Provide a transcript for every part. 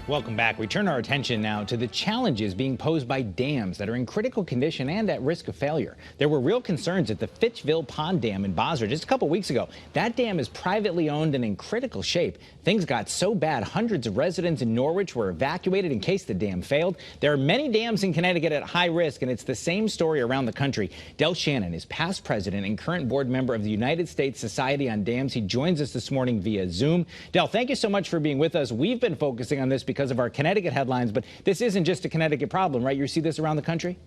Welcome back. We turn our attention now to the challenges being posed by dams that are in critical condition and at risk of failure. There were real concerns at the Fitchville Pond Dam in Basra just a couple weeks ago. That dam is privately owned and in critical shape. Things got so bad, hundreds of residents in Norwich were evacuated in case the dam failed. There are many dams in Connecticut at high risk, and it's the same story around the country. Dell Shannon is past president and current board member of the United States Society on Dams. He joins us this morning via Zoom. Dell, thank you so much for being with us. We've been focusing on this because of our Connecticut headlines, but this isn't just a Connecticut problem, right? You see this around the country?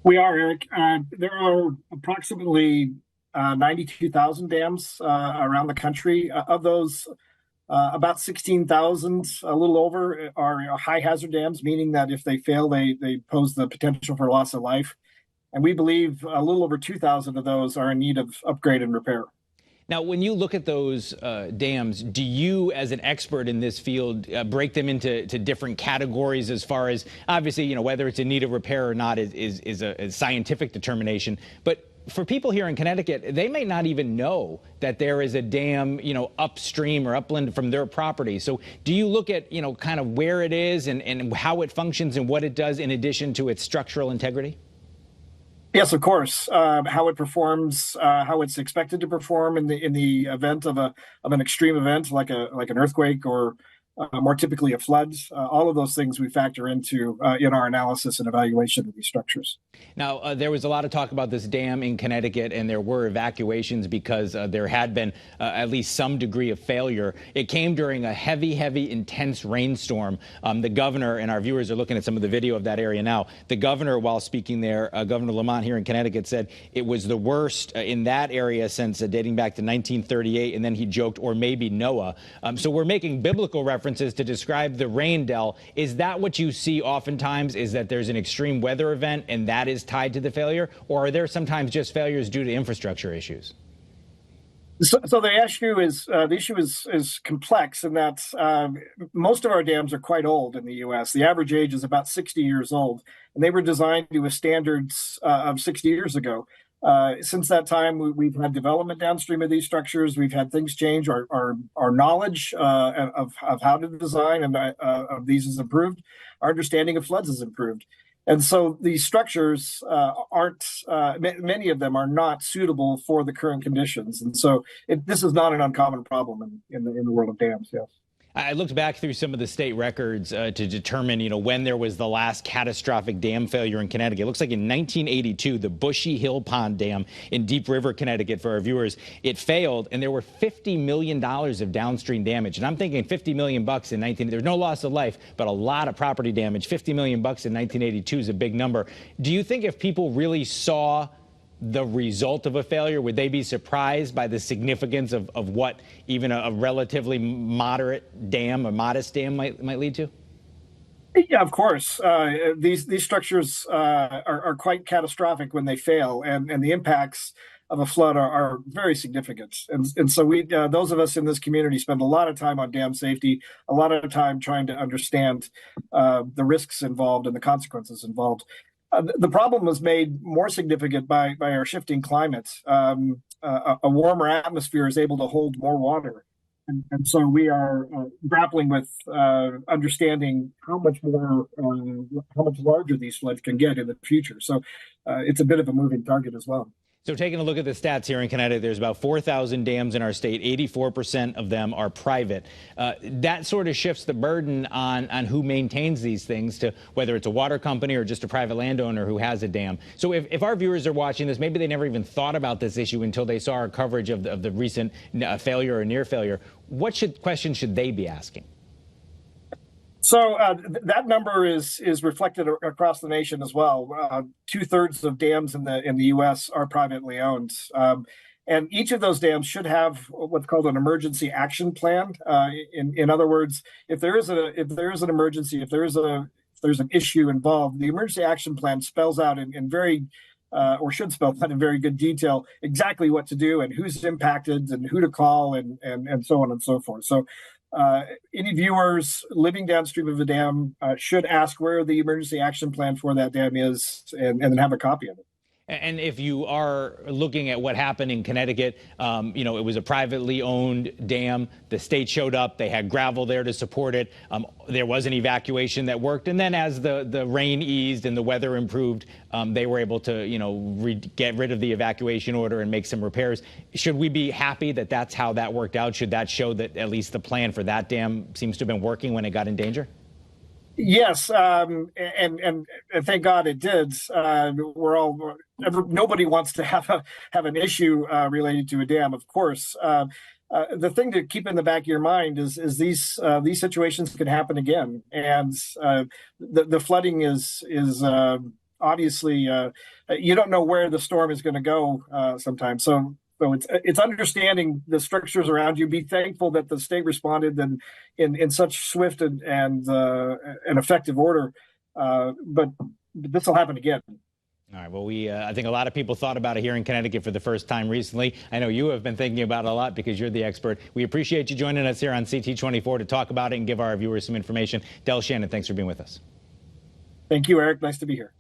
We are, Eric. There are approximately 92,000 dams around the country. Of those, about 16,000, a little over, are high hazard dams, meaning that if they fail, they pose the potential for loss of life. And we believe a little over 2,000 of those are in need of upgrade and repair. Now, when you look at those dams, do you, as an expert in this field, break them into different categories as far as, obviously, whether it's in need of repair or not is a scientific determination. But for people here in Connecticut, they may not even know that there is a dam, upstream or upland from their property. So do you look at, kind of where it is and how it functions and what it does in addition to its structural integrity? Yes, of course. How it performs, how it's expected to perform in the event of an extreme event like an earthquake or more typically a flood. All of those things we factor into in our analysis and evaluation of these structures. Now, there was a lot of talk about this dam in Connecticut, and there were evacuations because there had been at least some degree of failure. It came during a heavy, intense rainstorm. The governor, and our viewers are looking at some of the video of that area now, the governor, while speaking there, Governor Lamont here in Connecticut, said it was the worst in that area since dating back to 1938, and then he joked, or maybe Noah. So we're making biblical references to describe the rain, Dell. Is that what you see oftentimes, is that there's an extreme weather event and that is tied to the failure? Or are there sometimes just failures due to infrastructure issues? So the issue is complex in that most of our dams are quite old in the U.S. The average age is about 60 years old, and they were designed to a standards of 60 years ago. Since that time, we've had development downstream of these structures. We've had things change. Our knowledge of how to design and of these is improved. Our understanding of floods is improved. And so these structures many of them are not suitable for the current conditions. And so this is not an uncommon problem in the world of dams, yes. I looked back through some of the state records to determine, when there was the last catastrophic dam failure in Connecticut. It looks like in 1982, the Bushy Hill Pond Dam in Deep River, Connecticut, for our viewers, it failed, and there were $50 million of downstream damage. And I'm thinking $50 million in there's no loss of life, but a lot of property damage. $50 million in 1982 is a big number. Do you think if people really saw the result of a failure, would they be surprised by the significance of what even a relatively moderate dam, a modest dam might lead to? Yeah, of course. These structures are quite catastrophic when they fail, and the impacts of a flood are very significant. And so those of us in this community spend a lot of time on dam safety, a lot of time trying to understand the risks involved and the consequences involved. The problem was made more significant by our shifting climate. A warmer atmosphere is able to hold more water. And so we are grappling with understanding how much larger these floods can get in the future. So it's a bit of a moving target as well. So taking a look at the stats here in Connecticut, there's about 4,000 dams in our state. 84% of them are private. That sort of shifts the burden on who maintains these things to whether it's a water company or just a private landowner who has a dam. So if our viewers are watching this, maybe they never even thought about this issue until they saw our coverage of the recent failure or near failure. What questions should they be asking? So that number is reflected across the nation as well. 2/3 of dams in the U.S. are privately owned, and each of those dams should have what's called an emergency action plan. In other words, if there is an emergency, if there's an issue involved, the emergency action plan spells out in very or should spell out in very good detail exactly what to do and who's impacted and who to call and so on and so forth. So. Any viewers living downstream of a dam should ask where the emergency action plan for that dam is and then have a copy of it. And if you are looking at what happened in Connecticut, it was a privately owned dam. The state showed up. They had gravel there to support it. There was an evacuation that worked. And then as the rain eased and the weather improved, they were able to, get rid of the evacuation order and make some repairs. Should we be happy that that's how that worked out? Should that show that at least the plan for that dam seems to have been working when it got in danger? Yes, and thank God it did. Nobody wants to have an issue related to a dam, of course. The thing to keep in the back of your mind is these situations can happen again, and the flooding is obviously you don't know where the storm is going to go sometimes. So it's understanding the structures around you. Be thankful that the state responded in such swift and effective order. But this will happen again. All right. Well, I think a lot of people thought about it here in Connecticut for the first time recently. I know you have been thinking about it a lot because you're the expert. We appreciate you joining us here on CT24 to talk about it and give our viewers some information. Dell Shannon, thanks for being with us. Thank you, Eric. Nice to be here.